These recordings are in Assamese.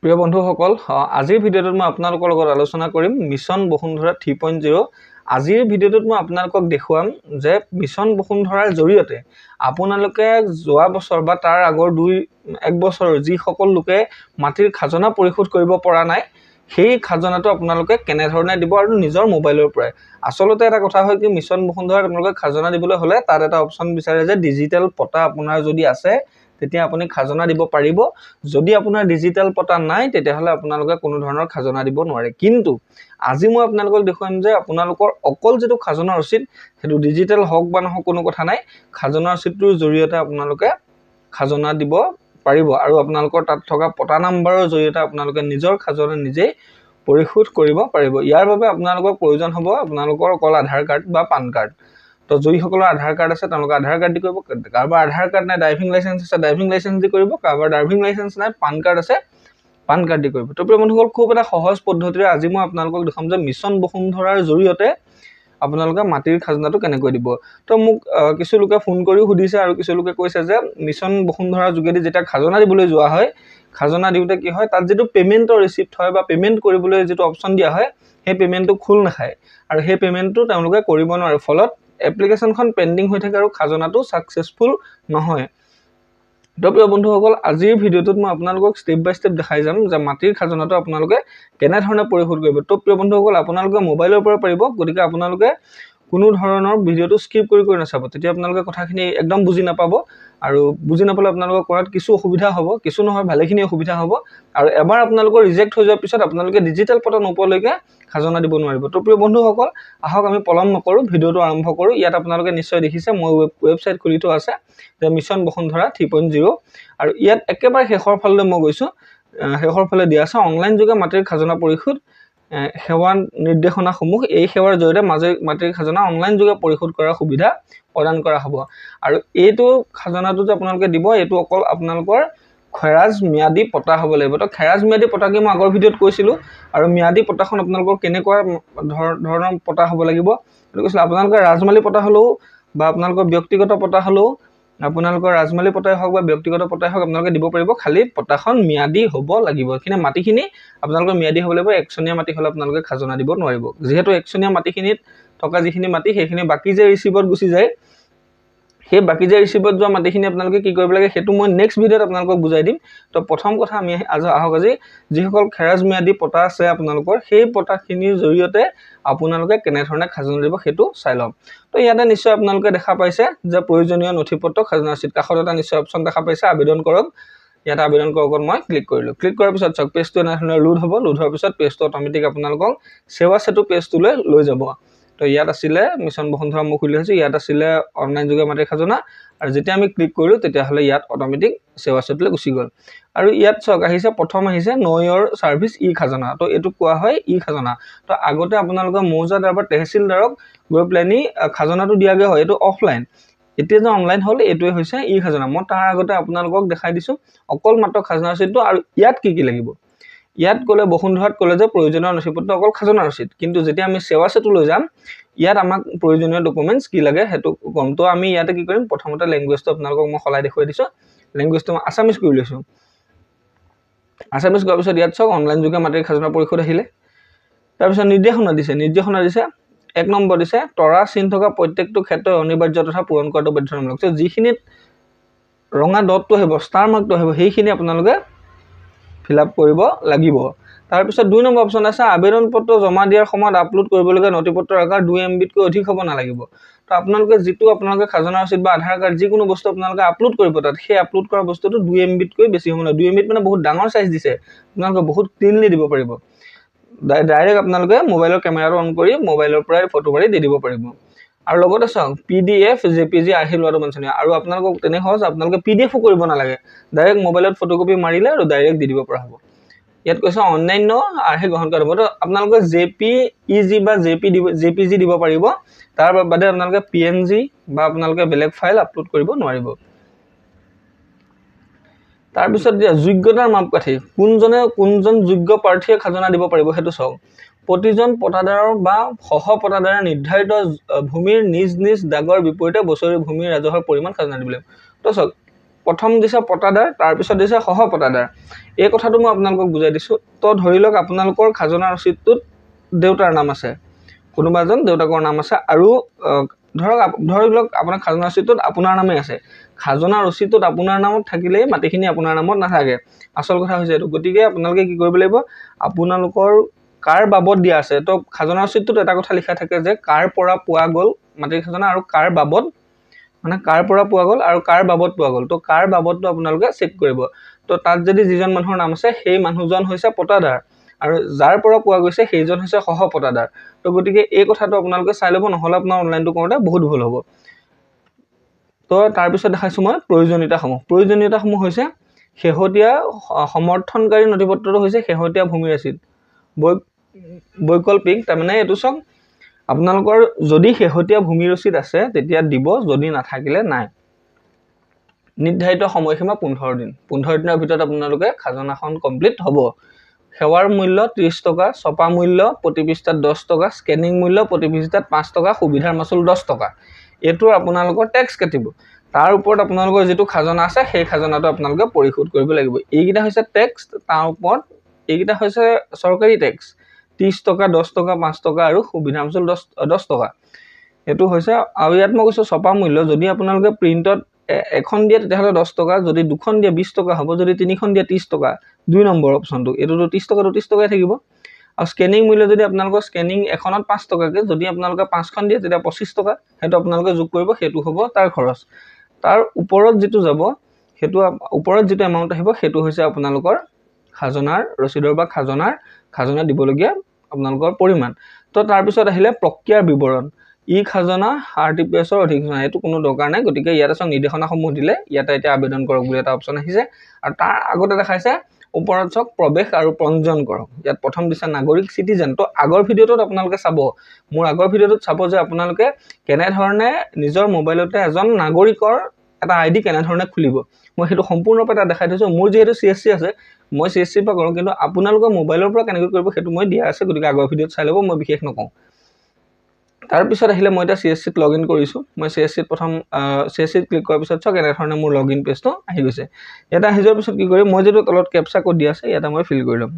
প্ৰিয় বন্ধুসকল, আজিৰ ভিডিঅ'টোত মই আপোনালোকৰ লগত আলোচনা কৰিম মিছন বসুন্ধৰা 3.0। আজিৰ ভিডিঅ'টোত মই আপোনালোকক দেখুৱাম যে মিছন বসুন্ধৰাৰ জৰিয়তে আপোনালোকে যোৱা বছৰ বা তাৰ আগৰ এক বছৰৰ যিসকল লোকে মাটিৰ খাজনা পৰিশোধ কৰিব পৰা নাই সেই খাজনাটো আপোনালোকে কেনেধৰণে দিব আৰু নিজৰ মোবাইলৰ পৰাই। আচলতে এটা কথা হয় কি, মিছন বসুন্ধৰাত আপোনালোকে খাজনা দিবলৈ হ'লে তাত এটা অপশ্যন বিচাৰে যে ডিজিটেল পটা আপোনাৰ যদি আছে তেতিয়া আপুনি খাজনা দিব পাৰিব। যদি আপোনাৰ ডিজিটেল পটা নাই তেতিয়াহ'লে আপোনালোকে কোনো ধৰণৰ খাজনা দিব নোৱাৰে। কিন্তু আজি মই আপোনালোকক দেখুৱাম যে আপোনালোকৰ অকল যেটো খাজনা ৰচিদ সেইটো ডিজিটেল হওক বা নহওক কোনো কথা নাই, খাজনা ৰচিদটোৰ জৰিয়তে আপোনালোকে খাজনা দিব পাৰিব আৰু আপোনালোকৰ তাত থকা পটা নাম্বাৰৰ জৰিয়তে আপোনালোকে নিজৰ খাজনা নিজে পৰিশোধ কৰিব পাৰিব। ইয়াৰ বাবে আপোনালোকৰ প্ৰয়োজন হ'ব আপোনালোকৰ অকল আধাৰ কাৰ্ড বা পান কাৰ্ড। তো যিসকলৰ আধাৰ কাৰ্ড আছে তেওঁলোকে আধাৰ কাৰ্ড দি কৰিব, কাৰোবাৰ আধাৰ কাৰ্ড নাই ড্ৰাইভিং লাইসেন্স আছে ড্ৰাইভিং লাইসেন্স দি কৰিব, কাৰোবাৰ ড্ৰাইভিং লাইসেন্স নাই পান কাৰ্ড আছে পান কাৰ্ড দি কৰিব। তো প্ৰিয় বন্ধুসকল, খুব এটা সহজ পদ্ধতিৰে আজি মই আপোনালোকক দেখাম যে মিছন বসুন্ধৰাৰ জৰিয়তে আপোনালোকে মাটিৰ খাজনাটো কেনেকৈ দিব। তো মোক কিছু লোকে ফোন কৰিও সুধিছে আৰু কিছু লোকে কৈছে যে মিছন বসুন্ধৰাৰ যোগেদি যেতিয়া খাজনা দিবলৈ যোৱা হয়, খাজনা দিওঁতে কি হয় তাত যেটো পেমেন্টৰ ৰিসিপ্ট হয় বা পেমেন্ট কৰিবলৈ যেটো অপশ্যন দিয়া হয় সেই পেমেন্টটো খোল নাখায় আৰু সেই পেমেন্টটো তেওঁলোকে কৰিব নোৱাৰে, ফলত এপ্লিকেশনখন পেন্ডিং হৈ থাকে আৰু খাজনাটো সাকসেসফুল নহয়। তো প্ৰিয় বন্ধুসকল, আজিৰ ভিডিঅ'টোত মই আপোনালোকক স্টেপ বাই স্টেপ দেখাই যাম যে মাটিৰ খাজনাটো আপোনালোকে কেনেধৰণে পৰিশোধ কৰিব। তো প্ৰিয় বন্ধুসকল, আপোনালোকে মোবাইলৰ পৰা পাৰিব, গতিকে আপোনালোকে কোনো ধৰণৰ ভিডিঅ'টো স্কিপ কৰি নাচাব, তেতিয়া আপোনালোকে কথাখিনি একদম বুজি নাপাব আৰু বুজি নাপালে আপোনালোকৰ কৰাত কিছু অসুবিধা হ'ব, কিছু নহয় ভালেখিনি অসুবিধা হ'ব আৰু এবাৰ আপোনালোকৰ ৰিজেক্ট হৈ যোৱাৰ পিছত আপোনালোকে ডিজিটেল পটা নোপোৱালৈকে খাজনা দিব নোৱাৰিব। তো প্ৰিয় বন্ধুসকল, আহক আমি পলম নকৰোঁ, ভিডিঅ'টো আৰম্ভ কৰোঁ। ইয়াত আপোনালোকে নিশ্চয় দেখিছে মই ৱেবছাইট খুলি থোৱা আছে যে মিছন বসুন্ধৰা 3.0 আৰু ইয়াত একেবাৰে শেষৰ ফাললৈ মই গৈছোঁ, শেষৰ ফালে দিয়া আছে অনলাইন যোগে মাটিৰ খাজনা পৰিশোধ সেৱা নিৰ্দেশনাসমূহ। এই সেৱাৰ জৰিয়তে মাটিৰ খাজনা অনলাইন যোগে পৰিশোধ কৰাৰ সুবিধা প্ৰদান কৰা হ'ব আৰু এইটো খাজনাটো যে আপোনালোকে দিব এইটো অকল আপোনালোকৰ খেৰাজ ম্যাদী পটা হ'ব লাগিব। তো খেৰাজ ম্যাদী পটাকে মই আগৰ ভিডিঅ'ত কৈছিলোঁ আৰু ম্যাদী পটাখন আপোনালোকৰ কেনেকুৱা ধৰণৰ পটা হ'ব লাগিব এইটো কৈছিলোঁ। আপোনালোকৰ ৰাজমালী পটা হ'লেও বা আপোনালোকৰ ব্যক্তিগত পটা হ'লেও, আপোনালোকৰ ৰাজমালী পটাই হওক বা ব্যক্তিগত পটাই হওক আপোনালোকে দিব পাৰিব, খালি পটাখন ম্যাদী হ'ব লাগিব। কিন্তু মাটিখিনি আপোনালোকৰ ম্যাদী হ'ব লাগিব, একচনীয়া মাটি হ'লে আপোনালোকে খাজনা দিব নোৱাৰিব। যিহেতু একচনীয়া মাটিখিনিত থকা যিখিনি মাটি সেইখিনি বাকি যে ৰিচিভত গুচি যায়, সেই বাকি যে ৰিচিভত যোৱা মাটিখিনি আপোনালোকে কি কৰিব লাগে সেইটো মই নেক্সট ভিডিঅ'ত আপোনালোকক বুজাই দিম। তো প্ৰথম কথা আমি আহক আজি যিসকল খেৰাজ ম্যাদী পটা আছে আপোনালোকৰ সেই পটাখিনিৰ জৰিয়তে আপোনালোকে কেনেধৰণে খাজনা দিব সেইটো চাই লম। তো ইয়াতে নিশ্চয় আপোনালোকে দেখা পাইছে যে প্ৰয়োজনীয় নথিপত্ৰ খাজনা ৰচিদ, কাষত এটা নিশ্চয় অপশ্যন দেখা পাইছে আবেদন কৰক। ইয়াতে আবেদন কৰকত মই ক্লিক কৰিলোঁ। ক্লিক কৰাৰ পিছত চাওক পেজটো এনেধৰণে লোড হ'ব, লোড হোৱাৰ পিছত পেজটো অট'মেটিক আপোনালোকক সেৱা সেতু পেজটোলৈ লৈ যাব। তো ইয়াত আছিলে মিছন বসুন্ধৰা মই খুলি লৈছোঁ, ইয়াত আছিলে অনলাইন যোগে মাটিৰ খাজনা আৰু যেতিয়া আমি ক্লিক কৰিলোঁ তেতিয়াহ'লে ইয়াত অট'মেটিক সেৱা সেতুলৈ গুচি গ'ল। আৰু ইয়াত চাওক আহিছে প্ৰথম আহিছে ন' ইয়ৰ ছাৰ্ভিচ ই খাজনা। তো এইটো কোৱা হয় ই খাজনা। তো আগতে আপোনালোকে মৌজাদাৰ বা তহচিলদাৰক গৈ পেলাইনি খাজনাটো দিয়াগে হয়, এইটো অফলাইন। এতিয়া যে অনলাইন হ'ল এইটোৱে হৈছে ই খাজনা। মই তাৰ আগতে আপোনালোকক দেখাই দিছোঁ অকল মাত্ৰ খাজনা ৰচিদটো আৰু ইয়াত কি কি লাগিব। ইয়াত ক'লে বসুন্ধৰাত ক'লে যে প্ৰয়োজনীয় নথিপত্ৰ অকল খাজনা ৰচিদ, কিন্তু যেতিয়া আমি সেৱা সেতু লৈ যাম ইয়াত আমাক প্ৰয়োজনীয় ডকুমেণ্টছ কি লাগে সেইটো কম। তো আমি ইয়াতে কি কৰিম, প্ৰথমতে লেংগুৱেজটো আপোনালোকক মই সলাই দেখুৱাই দিছোঁ, লেংগুৱেজটো মই আছামিজ কৰি লৈছোঁ। আছামিজ কৰাৰ পিছত ইয়াত চাওক অনলাইন যোগে মাটিৰ খাজনা পৰিশোধ আহিলে। তাৰপিছত নিৰ্দেশনা দিছে 1 নম্বৰ দিছে তৰা চিন থকা প্ৰত্যেকটো ক্ষেত্ৰত অনিবাৰ্য তথা পূৰণ কৰাটো বাধ্যতামূলক। তো যিখিনিত ৰঙা ডটটো আহিব, ষ্টাৰ মাৰ্কটো আহিব সেইখিনি আপোনালোকে ফিল আপ কৰিব লাগিব। তাৰপিছত 2 নম্বৰ অপশ্যন আছে আবেদন পত্ৰ জমা দিয়াৰ সময়ত আপলোড কৰিবলগীয়া নথিপত্ৰৰ আকাৰ 2 MBতকৈ অধিক হ'ব নালাগিব। তো আপোনালোকে যিটো আপোনালোকে খাজনা ৰচিদ বা আধাৰ কাৰ্ড যিকোনো বস্তু আপোনালোকে আপলোড কৰিব তাত সেই আপলোড কৰা বস্তুটো 2 MBতকৈ বেছি হ'ব নহয়। 2 MBত মানে বহুত ডাঙৰ সাইজ দিছে, আপোনালোকে বহুত ক্লিনলি দিব পাৰিব। ডাইৰেক্ট আপোনালোকে মোবাইলৰ কেমেৰাটো অন কৰি মোবাইলৰ পৰাই ফটো মাৰি দি দিব পাৰিব। আৰু লগতে চাওক PDF JPG আহি লোৱাটো বাঞ্ছনীয় আৰু আপোনালোকক তেনে সহজ আপোনালোকে PDFও কৰিব নালাগে, ডাইৰেক্ট মোবাইলত ফটোকপি মাৰিলে আৰু ডাইৰেক্ট দি দিব পৰা হ'ব। ইয়াত কৈছে অন্যান্য আৰ্হি গ্ৰহণ কৰা হ'ব। তো আপোনালোকে JPEG বা JPG দিব পাৰিব, তাৰ বাদে আপোনালোকে PNG বা আপোনালোকে বেলেগ ফাইল আপলোড কৰিব নোৱাৰিব। তাৰপিছত যোগ্যতাৰ মাপকাঠি, কোনজন যোগ্য প্ৰাৰ্থীয়ে খাজনা দিব পাৰিব সেইটো চাওক। প্ৰতিজন পটাদাৰৰ বা সহ পটাদাৰে নিৰ্ধাৰিত ভূমিৰ নিজ নিজ দাগৰ বিপৰীতে বছৰি ভূমিৰ ৰাজহৰ পৰিমাণ খাজনা দিব লাগিব। তো চাওক প্ৰথম দিছে পটাদাৰ, তাৰপিছত দিছে সহপটাদাৰ। এই কথাটো মই আপোনালোকক বুজাই দিছোঁ। তো ধৰি লওক আপোনালোকৰ খাজনা ৰচিদটোত দেউতাৰ নাম আছে, কোনোবা এজন দেউতাকৰ নাম আছে, আৰু ধৰি লওক আপোনাৰ খাজনা ৰচিদটোত আপোনাৰ নামেই আছে। খাজনা ৰচিদটোত আপোনাৰ নামত থাকিলেই মাটিখিনি আপোনাৰ নামত নাথাকে। আচল কথা হৈছে এইটো। গতিকে আপোনালোকে কি কৰিব লাগিব, আপোনালোকৰ কাৰ বাবদ দিয়া আছে, তো খাজনা ৰচিদটোত এটা কথা লিখা থাকে যে কাৰ পৰা পোৱা গ'ল মাটিৰ খাজনা, আৰু কাৰ বাবদ, মানে কাৰ পৰা পোৱা গ'ল আৰু কাৰ বাবদ পোৱা গ'ল। তো কাৰ বাবদটো আপোনালোকে চেক কৰিব। তো তাত যদি যিজন মানুহৰ নাম আছে সেই মানুহজন হৈছে পটাদাৰ, আৰু যাৰ পৰা পোৱা গৈছে সেইজন হৈছে সহপটাদাৰ। তো গতিকে এই কথাটো আপোনালোকে চাই ল'ব, নহ'লে আপোনাৰ অনলাইনটো কৰোঁতে বহুত ভুল হ'ব। তো তাৰপিছত দেখাইছোঁ মই প্ৰয়োজনীয়তাসমূহ। প্ৰয়োজনীয়তাসমূহ হৈছে শেহতীয়া সমৰ্থনকাৰী নথিপত্ৰটো হৈছে শেহতীয়া ভূমি ৰচিদ। বৈকল্পিক, তাৰমানে এইটো চাওক, আপোনালোকৰ যদি শেহতীয়া ভূমি ৰচিদ আছে তেতিয়া দিব, যদি নাথাকিলে নাই। নিৰ্ধাৰিত সময়সীমা 15 দিন। 15 দিনৰ ভিতৰত আপোনালোকে খাজনাখন কমপ্লিট হ'ব। সেৱাৰ মূল্য 30 টকা, ছপা মূল্য প্ৰতি পৃষ্ঠাত 10 টকা, স্কেনিং মূল্য প্ৰতি পৃষ্ঠাত 5 টকা, সুবিধাৰ মাচুল 10 টকা। এইটো আপোনালোকৰ টেক্স কাটিব। তাৰ ওপৰত আপোনালোকৰ যিটো খাজনা আছে সেই খাজনাটো আপোনালোকে পৰিশোধ কৰিব লাগিব। এইকেইটা হৈছে টেক্স, তাৰ ওপৰত এইকেইটা হৈছে চৰকাৰী টেক্স। 30 টকা, 10 টকা, 5 টকা আৰু সুবিধা মাচুল 10 টকা। এইটো হৈছে, আৰু ইয়াত মই কৈছোঁ ছপা মূল্য, যদি আপোনালোকে প্ৰিণ্টত এখন দিয়ে তেতিয়াহ'লে 10 টকা, যদি দুখন দিয়ে 20 টকা হ'ব, যদি তিনিখন দিয়ে 30 টকা। 2 নম্বৰ অপশ্যনটো, এইটোতো 30 টকাটো 30 টকাই থাকিব। আৰু স্কেনিং মূল্য যদি আপোনালোকৰ স্কেনিং এখনত 5 টকাকৈ, যদি আপোনালোকে 5খন দিয়ে তেতিয়া 25 টকা, সেইটো আপোনালোকে যোগ কৰিব, সেইটো হ'ব তাৰ খৰচ। তাৰ ওপৰত যিটো যাব, সেইটো ওপৰত যিটো এমাউণ্ট আহিব সেইটো হৈছে আপোনালোকৰ খাজনাৰ ৰচিদৰ বা খাজনা দিবলগীয়া আপোনালোকৰ পৰিমাণ। তো তাৰপিছত আহিলে প্ৰক্ৰিয়াৰ বিৱৰণ। ই খাজনা RTPS অধিসূচনা, এইটো কোনো দৰকাৰ নাই। গতিকে ইয়াত চাওক নিৰ্দেশনাসমূহ দিলে, ইয়াতে এতিয়া আবেদন কৰক বুলি এটা অপশ্যন আহিছে, আৰু তাৰ আগতে দেখাইছে ওপৰত চাওক প্ৰৱেশ আৰু পঞ্জীয়ন কৰক। ইয়াত প্ৰথম দিছে নাগৰিক চিটিজেন। তো আগৰ ভিডিঅ'টোত আপোনালোকে চাব, মোৰ আগৰ ভিডিঅ'টোত চাব যে আপোনালোকে কেনেধৰণে নিজৰ মোবাইলতে এজন নাগৰিকৰ এটা ID কেনেধৰণে খুলিব। মই সেইটো সম্পূৰ্ণৰূপে তাত দেখাই থৈছোঁ। মোৰ যিহেতু CSC আছে, মই CSCৰ পৰা কৰোঁ, কিন্তু আপোনালোকৰ মোবাইলৰ পৰা কেনেকৈ কৰিব সেইটো মই দিয়া আছে, গতিকে আগৰ ভিডিঅ'ত চাই ল'ব, মই বিশেষ নকওঁ। তাৰপিছত আহিলে মই এতিয়া CSCত লগ ইন কৰিছোঁ। মই CSCত প্ৰথম CSCত ক্লিক কৰাৰ পিছত চাওক এনেধৰণে মোৰ লগ ইন পেজটো আহি গৈছে। ইয়াতে আহি যোৱাৰ পিছত কি কৰিম, মই যিটো তলত কেপচা কোড দিয়া আছে ইয়াতে মই ফিল কৰি ল'ম।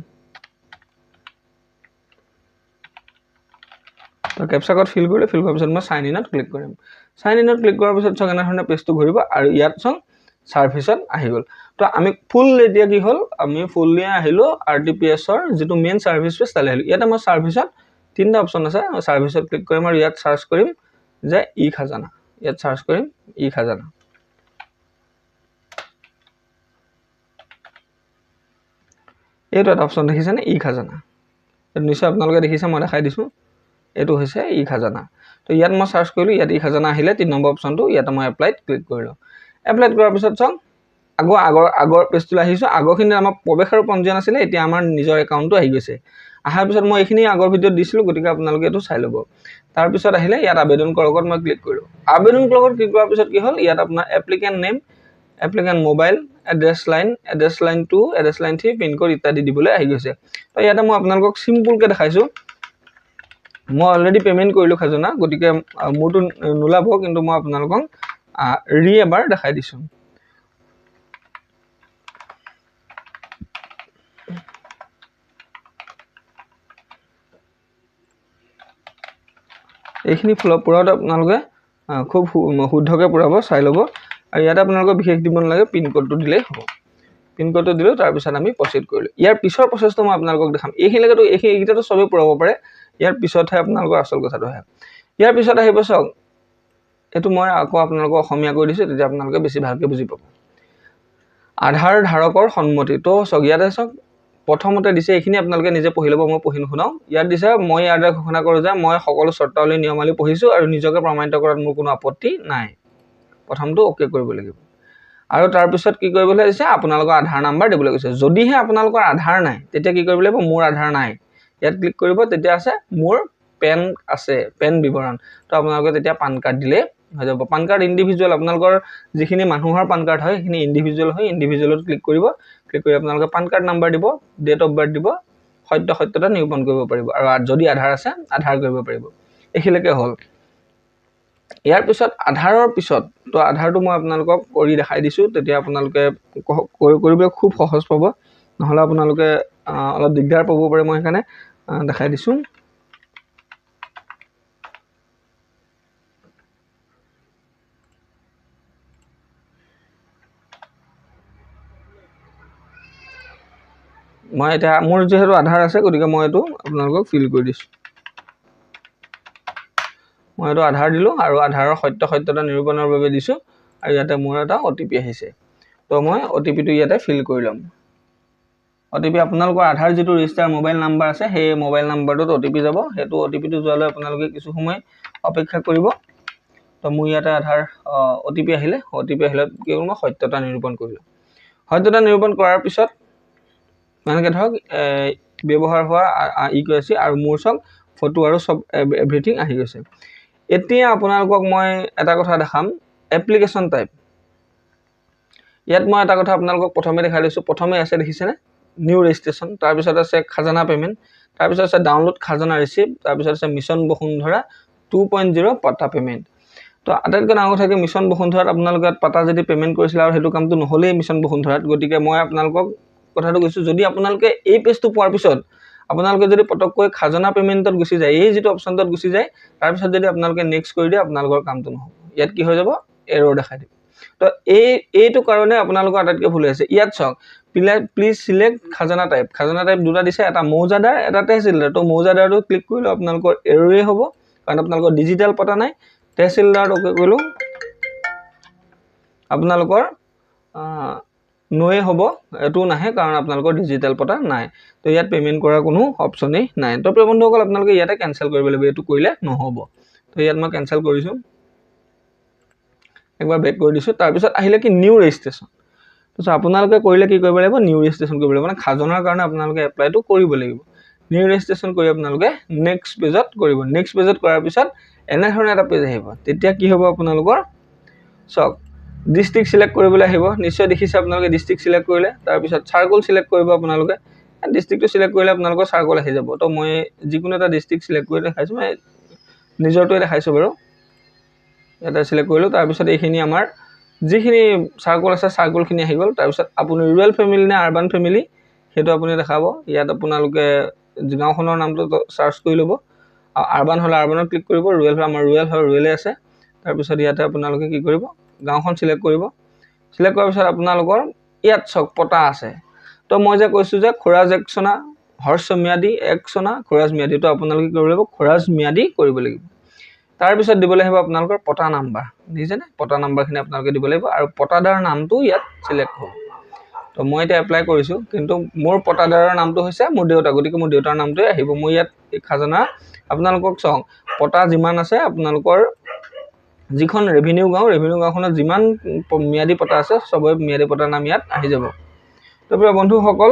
তো কেপচা কোড ফিল কৰাৰ পিছত মই চাইন ইনত ক্লিক কৰিম। চাইন ইনত ক্লিক কৰাৰ পিছত চাওক এনেধৰণে পেজটো ঘূৰিব, আৰু ইয়াত চাওক ছাৰ্ভিচত আহি গ'ল। তো আমি এতিয়া কি হ'ল, আমি ফুললি আহিলোঁ RTPSৰ যিটো মেইন ছাৰ্ভিচ পেজ তালৈ আহিলোঁ। ইয়াতে মই ছাৰ্ভিচত 3টা অপশ্যন আছে, ছাৰ্ভিচত ক্লিক কৰিম আৰু ইয়াত চাৰ্চ কৰিম যে ই খাজানা। ইয়াত চাৰ্চ কৰিম ই খাজানা। এইটো এটা অপশ্যন দেখিছেনে, ই খাজানা। এইটো নিশ্চয় আপোনালোকে দেখিছে, মই দেখাই দিছোঁ। এইটো হৈছে ই খাজানা। তো ইয়াত মই চাৰ্চ কৰিলোঁ, ইয়াত ই খাজানা আহিলে 3 নম্বৰ অপশ্যনটো, ইয়াতে মই এপ্লাইত ক্লিক কৰিলোঁ। এপ্লাইত কৰাৰ পিছত চাওক আগৰ পেজটোলৈ আহিছোঁ। আগৰখিনিত আমাৰ প্ৰৱেশ আৰু পঞ্জীয়ন আছিলে, এতিয়া আমাৰ নিজৰ একাউণ্টটো আহি গৈছে। অহাৰ পিছত মই এইখিনি আগৰ ভিডিঅ'ত দিছিলোঁ, গতিকে আপোনালোকে এইটো চাই ল'ব। তাৰপিছত আহিলে ইয়াত আবেদন কৰকত মই ক্লিক কৰিলোঁ। আবেদন কৰকত ক্লিক কৰাৰ পিছত কি হ'ল, ইয়াত আপোনাৰ applicant name, applicant mobile, address line 2, address line 3, pincode ইত্যাদি দিবলৈ আহি গৈছে। তো ইয়াতে মই আপোনালোকক চিম্পুলকৈ দেখাইছোঁ। মই অলৰেডি পে'মেণ্ট কৰিলোঁ খাজনা, গতিকে মোৰতো নোলাব, কিন্তু মই আপোনালোকক এবাৰ দেখাই দিছোঁ। এইখিনি পুৰাওঁতে আপোনালোকে খুব শুদ্ধকৈ পুৰাব, চাই ল'ব। আৰু ইয়াতে আপোনালোকে বিশেষ দিব নালাগে, পিনক'ডটো দিলেই হ'ব। পিনক'ডটো দিলোঁ, তাৰপিছত আমি প্ৰচিড কৰিলোঁ। ইয়াৰ পিছৰ প্ৰচেছটো মই আপোনালোকক দেখাম। এইকেইটাতো চবেই পুৰাব পাৰে, ইয়াৰ পিছতহে আপোনালোকৰ আচল কথাটো আহে। ইয়াৰ পিছত আহিব চাওক, এইটো মই আকৌ আপোনালোকক অসমীয়া কৰি দিছোঁ, তেতিয়া আপোনালোকে বেছি ভালকৈ বুজি পাব। আধাৰ ধাৰকৰ সন্মতি। তো চাওক ইয়াতে চাওক প্ৰথমতে দিছে, এইখিনি আপোনালোকে নিজে পঢ়ি ল'ব, মই পঢ়ি নুশুনাওঁ। ইয়াত দিছে, মই ইয়াৰ দ্বাৰা ঘোষণা কৰোঁ যে মই সকলো চৰ্তাৱলী নিয়মাৱলী পঢ়িছোঁ আৰু নিজকে প্ৰমাণিত কৰাত মোৰ কোনো আপত্তি নাই। প্ৰথমটো অ'কে কৰিব লাগিব। আৰু তাৰপিছত কি কৰিবলৈ দিছে, আপোনালোকৰ আধাৰ নাম্বাৰ দিবলৈ কৈছে। যদিহে আপোনালোকৰ আধাৰ নাই তেতিয়া কি কৰিব লাগিব, মোৰ আধাৰ নাই, ইয়াত ক্লিক কৰিব। তেতিয়া আছে মোৰ পেন আছে, পেন বিৱৰণ। তো আপোনালোকে তেতিয়া পান কাৰ্ড দিলেই হৈ যাব। পান কাৰ্ড ইণ্ডিভিজুৱেল, আপোনালোকৰ যিখিনি মানুহৰ পান কাৰ্ড হয় সেইখিনি ইণ্ডিভিজুৱেল হয়। ইণ্ডিভিজুৱেলত ক্লিক কৰিব। ক্লিক কৰি আপোনালোকে পান কাৰ্ড নাম্বাৰ দিব, ডেট অফ বাৰ্থ দিব, সত্যতা নিৰূপণ কৰিব পাৰিব। আৰু যদি আধাৰ আছে আধাৰ কৰিব পাৰিব। এইখিনিলৈকে হ'ল। ইয়াৰ পিছত আধাৰৰ পিছত তো আধাৰটো মই আপোনালোকক কৰি দেখাই দিছোঁ তেতিয়া আপোনালোকে কৰিবলৈ খুব সহজ পাব নহ'লে আপোনালোকে অলপ দিগদাৰ পাব পাৰে মই সেইকাৰণে দেখাই দিছোঁ মই এটা মোৰ যেহেতু আধাৰ আছে গতিকে মই এইটো আপোনালোকক ফিল কৰি দিছোঁ মই এইটো আধাৰ দিলোঁ আৰু আধাৰৰ সত্যতা নিৰূপণৰ বাবে দিছোঁ আৰু ইয়াতে মোৰ এটা OTP আহিছে তো মই OTPটো ইয়াতে ফিল কৰি ল'ম OTP আপোনালোকৰ আধাৰ যিটো ৰেজিষ্টাৰ মোবাইল নাম্বাৰ আছে সেই মোবাইল নাম্বাৰটোত OTP যাব সেইটো OTPটো যোৱালৈ আপোনালোকে কিছু সময় অপেক্ষা কৰিব তো মোৰ ইয়াতে আধাৰ OTP আহিলে কি কৰিম সত্যতা নিৰূপণ কৰিলোঁ সত্যতা নিৰূপণ কৰাৰ পিছত এনেকৈ ধৰক ব্যৱহাৰ হোৱা EKYC আৰু মোৰ সব ফটো আৰু সব এভৰিথিং আহি গৈছে এতিয়া আপোনালোকক মই এটা কথা দেখাম এপ্লিকেশ্যন টাইপ ইয়াত মই এটা কথা আপোনালোকক প্ৰথমে দেখাই দিছোঁ প্ৰথমে আছে দেখিছেনে নিউ ৰেজিষ্ট্ৰেশ্যন তাৰপিছত আছে খাজানা পেমেণ্ট তাৰপিছত আছে ডাউনলোড খাজানা ৰিচিপ্ট তাৰপিছত আছে মিছন বসুন্ধৰা 2.0 পাতা পেমেণ্ট তো আটাইতকৈ ডাঙৰ থাকে মিছন বসুন্ধৰাত আপোনালোকে পাতা যদি পেমেণ্ট কৰিছিল আৰু সেইটো কামটো নহ'লেই মিছন বসুন্ধৰাত গতিকে মই আপোনালোকক কথাটো কৈছোঁ যদি আপোনালোকে এই পেজটো পোৱাৰ পিছত আপোনালোকে যদি পটককৈ খাজানা পেমেণ্টত গুচি যায় এই যেটো অপচনটোত গুচি যায় তাৰ পিছত যদি আপোনালোকে নেক্সট কৰি দিয়ে আপোনালোকৰ কামটো নহ'ব ইয়াত কি হৈ যাব এৰৰ দেখাই দিব তো এইটো কাৰণে আপোনালোকৰ আটাইতকৈ ভুল হৈছে ইয়াত চাওক প্লিজ সিলেক্ট খাজানা টাইপ দুটা দিছে এটা মৌজাদাৰ এটা তহচিলদাৰ তো মৌজাদাৰটো ক্লিক কৰিলে আপোনালোকৰ এৰৰে হ'ব কাৰণ আপোনালোকৰ ডিজিটেল পটা নাই তহচিলদাৰটো কৰিলো আপোনালোকৰ নয়ে হ'ব এটো নাহে কাৰণ আপোনালোকৰ ডিজিটেল পটা নাই তো ইয়াত পেমেণ্ট কৰাৰ কোনো অপচনেই নাই তো প্ৰিয় বন্ধুসকল আপোনালোকে ইয়াতে কেনসেল কৰিব লাগিব এটো কৰিলে নহ'ব তো ইয়াত মই কেনসেল কৰিছোঁ একবাৰ বেক কৰি দিছোঁ তাৰ পিছত আহিলে কি নিউ ৰেজিষ্ট্ৰেশ্যন তো আপোনালোকে কৰিলে কি কৰিব লাগিব নিউ ৰেজিষ্ট্ৰেশ্যন কৰিব লাগিব মানে খাজনাৰ কাৰণে আপোনালোকে এপ্লাইটো কৰিব লাগিব নিউ ৰেজিষ্ট্ৰেশ্যন কৰি আপোনালোকে নেক্সট পেজত কৰিব নেক্সট পেজত কৰাৰ পিছত এনে ধৰণৰ এটা পেজ আহিব তেতিয়া কি হ'ব আপোনালোকৰ চক ডিস্ট্ৰিক্ট সিলেক্ট কৰিবলৈ আহিব নিশ্চয় দেখিছে আপোনালোকে ডিস্ট্ৰিক্ট সিলেক্ট কৰিলে তাৰ পিছত সাৰ্কল সিলেক্ট কৰিব আপোনালোকে ডিস্ট্ৰিক্টটো সিলেক্ট কৰিলে আপোনালোকৰ সাৰ্কল আহি যাব তো মই যিকোনো এটা ডিস্ট্ৰিক্ট সিলেক্ট কৰি দেখাইছোঁ মই নিজৰটোৱে দেখাইছোঁ বাৰু এটা সিলেক্ট কৰিলোঁ তাৰ পিছত এইখিনি আমাৰ যিখিনি সাৰ্কল আছে সাৰ্কলখিনি আহি গ'ল তাৰ পিছত আপুনি ৰুৰাল ফেমিলি নে আৰবান ফেমিলি সেইটো আপুনি দেখাব ইয়াত আপোনালোকে গাঁওখনৰ নামটো সাৰ্চ কৰি ল'ব আৰু আৰবান হ'লে আৰবানত ক্লিক কৰিব ৰুৰাল আমাৰ ৰুৰাল হয় ৰুৰালে আছে তাৰ পিছত ইয়াতে আপোনালোকে কি কৰিব গাঁওখন সিলেক্ট কৰিব সিলেক্ট কৰাৰ পিছত আপোনালোকৰ ইয়াত চক পটা আছে তো মই যে কৈছোঁ যে খৰাজ একচনা হৰ্ষ ম্যাদি একচনা খৰাজ ম্যাদি তো আপোনালোকে কৰিব লাগিব খৰাজ ম্যাদি কৰিব লাগিব তাৰ পিছত দিব লাগিব আপোনালোকৰ পটা নাম্বাৰ দিছেনে পটা নাম্বাৰখিনি আপোনালোকে দিব লাগিব আৰু পটাদাৰ নামটো ইয়াত সিলেক্ট হ'ব তো মই এটা এপ্লাই কৰিছোঁ কিন্তু মোৰ পটাদাৰৰ নামটো হৈছে মোৰ দেউতা গতিকে মোৰ দেউতাৰ নামটোৱে আহিব মই ইয়াত খাজনা আপোনালোকক চাওক পটা যিমান আছে আপোনালোকৰ যিখন ৰেভিনিউ গাঁওখনত যিমান ম্যাদি পটা আছে সবৰে ম্যাদি পটাৰ নাম ইয়াত আহি যাব তো প্ৰিয় বন্ধুসকল